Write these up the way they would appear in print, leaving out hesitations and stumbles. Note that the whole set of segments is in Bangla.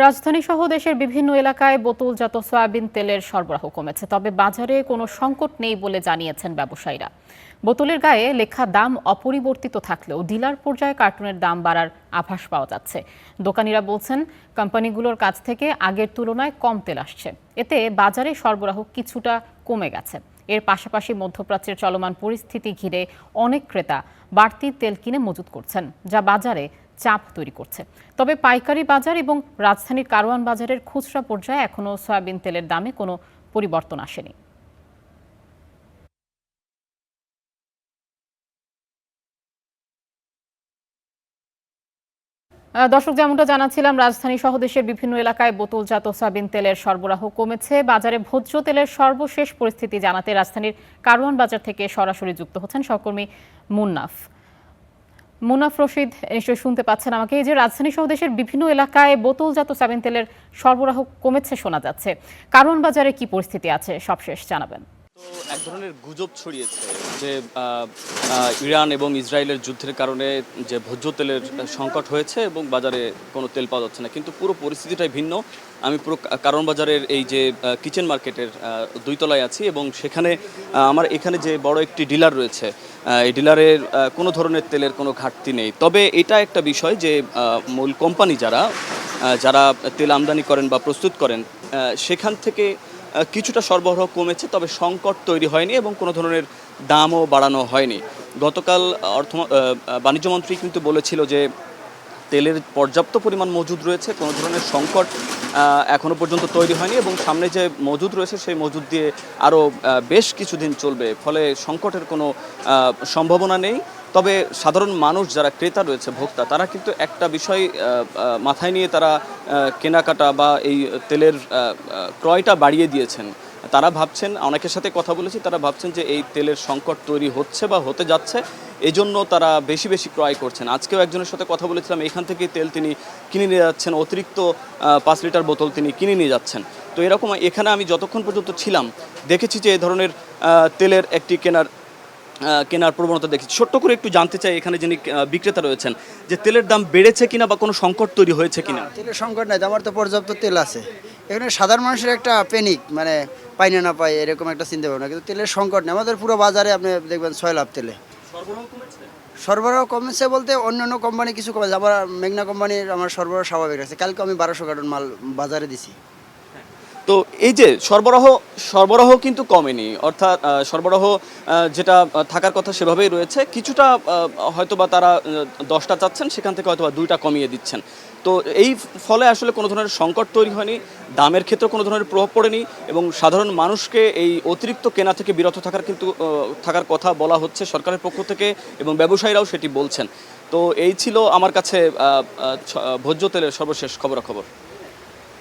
রাজধানী সহ দেশের বিভিন্ন এলাকায় বোতলজাত সয়াবিন তেলের সরবরাহ কমেছে, তবে বাজারে কোনো সংকট নেই বলে জানিয়েছেন ব্যবসায়ীরা। বোতলের গায়ে লেখা দাম অপরিবর্তিত থাকলেও ডিলার পর্যায়ে কার্টুনের দাম বাড়ার আভাস পাওয়া যাচ্ছে। দোকানিরা বলছেন কোম্পানিগুলোর কাছ থেকে আগের তুলনায় কম তেল আসছে, এতে বাজারে সরবরাহ কিছুটা কমে গেছে। এর পাশাপাশি মধ্যপ্রাচ্যের চলমান পরিস্থিতি ঘিরে অনেক ক্রেতা বাড়তি তেল কিনে মজুত করছেন, যা বাজারে চাপ তৈরি করছে। তবে পাইকারি বাজার এবং রাজধানীর কারওয়ান বাজারের খুচরা পর্যায়ে এখনও সয়াবিন তেলের দামে কোনো পরিবর্তন আসেনি। দর্শক, যেমনটা জানাচ্ছিলাম, রাজধানী সহ দেশের বিভিন্ন এলাকায় বোতলজাত সয়াবিন তেলের সরবরাহ কমেছে। বাজারে ভোজ্য তেলের সর্বশেষ পরিস্থিতি জানাতে রাজধানীর কারওয়ান বাজার থেকে সরাসরি যুক্ত হচ্ছেন সহকর্মী মুন্নাফ। মুনাফ রশিদ, নিশ্চয়ই শুনতে পাচ্ছেন আমাকে। এই যে রাজধানী সহ দেশের বিভিন্ন এলাকায় বোতলজাত সয়াবিন তেলের সরবরাহ কমেছে শোনা যাচ্ছে, কারওয়ান বাজারে কি পরিস্থিতি আছে সবশেষ জানাবেন। তো এক ধরনের গুজব ছড়িয়েছে যে ইরান এবং ইসরায়েলের যুদ্ধের কারণে যে ভোজ্য তেলের সংকট হয়েছে এবং বাজারে কোনো তেল পাওয়া যাচ্ছে না, কিন্তু পুরো পরিস্থিতিটাই ভিন্ন। আমি পুরো কারওয়ান বাজারের এই যে কিচেন মার্কেটের 2 তলায় আছি এবং সেখানে আমার এখানে যে বড় একটি ডিলার রয়েছে, এই ডিলারের কোনো ধরনের তেলের কোনো ঘাটতি নেই। তবে এটা একটা বিষয় যে মূল কোম্পানি যারা তেল আমদানি করেন বা প্রস্তুত করেন, সেখান থেকে কিছুটা সরবরাহ কমেছে, তবে সংকট তৈরি হয়নি এবং কোনো ধরনের দামও বাড়ানো হয়নি। গতকাল বাণিজ্যমন্ত্রী কিন্তু বলেছিল যে তেলের পর্যাপ্ত পরিমাণ মজুদ রয়েছে, কোনো ধরনের সংকট এখনও পর্যন্ত তৈরি হয়নি এবং সামনে যে মজুদ রয়েছে সেই মজুদ দিয়ে আরও বেশ কিছুদিন চলবে, ফলে সংকটের কোনো সম্ভাবনা নেই। তবে সাধারণ মানুষ যারা ক্রেতা রয়েছে, ভোক্তা, তারা কিন্তু একটা বিষয় মাথায় নিয়ে তারা কেনাকাটা বা এই তেলের ক্রয়টা বাড়িয়ে দিয়েছেন। তারা ভাবছেন, অনেকের সাথে কথা বলেছি, তারা ভাবছেন যে এই তেলের সংকট তৈরি হচ্ছে বা হতে যাচ্ছে, এজন্য তারা বেশি বেশি ক্রয় করছেন। আজকেও একজনের সাথে কথা বলেছিলাম, এখান থেকে তেল তিনি কিনে নিয়ে যাচ্ছেন, অতিরিক্ত 5 লিটার বোতল তিনি কিনে নিয়ে যাচ্ছেন। তো এরকম এখানে আমি যতক্ষণ পর্যন্ত ছিলাম দেখেছি যে এই ধরনের তেলের একটি কেনার প্রবণতা দেখেছি। ছোট্ট করে একটু জানতে চাই, এখানে যিনি বিক্রেতা রয়েছেন, যে তেলের দাম বেড়েছে কিনা বা কোনো সংকট তৈরি হয়েছে কিনা। তেলের সংকট নাই, আমার তো পর্যাপ্ত তেল আছে। এখানে সাধারণ মানুষের একটা প্যানিক, মানে পাই না পাই এরকম একটা চিন্তা ভাবনা, কিন্তু তেলের সংকট নেই। আমাদের পুরো বাজারে আপনি দেখবেন 6 লাখ তেলে সরবরাহ কমেছে বলতে অন্যান্য কোম্পানি কিছু কমেছে। আবার মেঘনা কোম্পানির আমার সরবরাহ স্বাভাবিক আছে। কালকে আমি 1200 কার্টন মাল বাজারে দিছি। তো এই যে সরবরাহ কিন্তু কমেনি, অর্থাৎ সরবরাহ যেটা থাকার কথা সেভাবেই রয়েছে। কিছুটা হয়তো বা তারা 10টা চাচ্ছেন, সেখান থেকে হয়তো বা 2টা কমিয়ে দিচ্ছেন। তো এই ফলে আসলে কোনো ধরনের সংকট তৈরি হয়নি, দামের ক্ষেত্রে কোনো ধরনের প্রভাব পড়েনি এবং সাধারণ মানুষকে এই অতিরিক্ত কেনা থেকে বিরত থাকার কথা বলা হচ্ছে সরকারের পক্ষ থেকে এবং ব্যবসায়ীরাও সেটি বলছেন। তো এই ছিল আমার কাছে ভোজ্য তেলের সর্বশেষ খবরাখবর।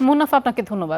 মুনাফ, আপনাকে ধন্যবাদ।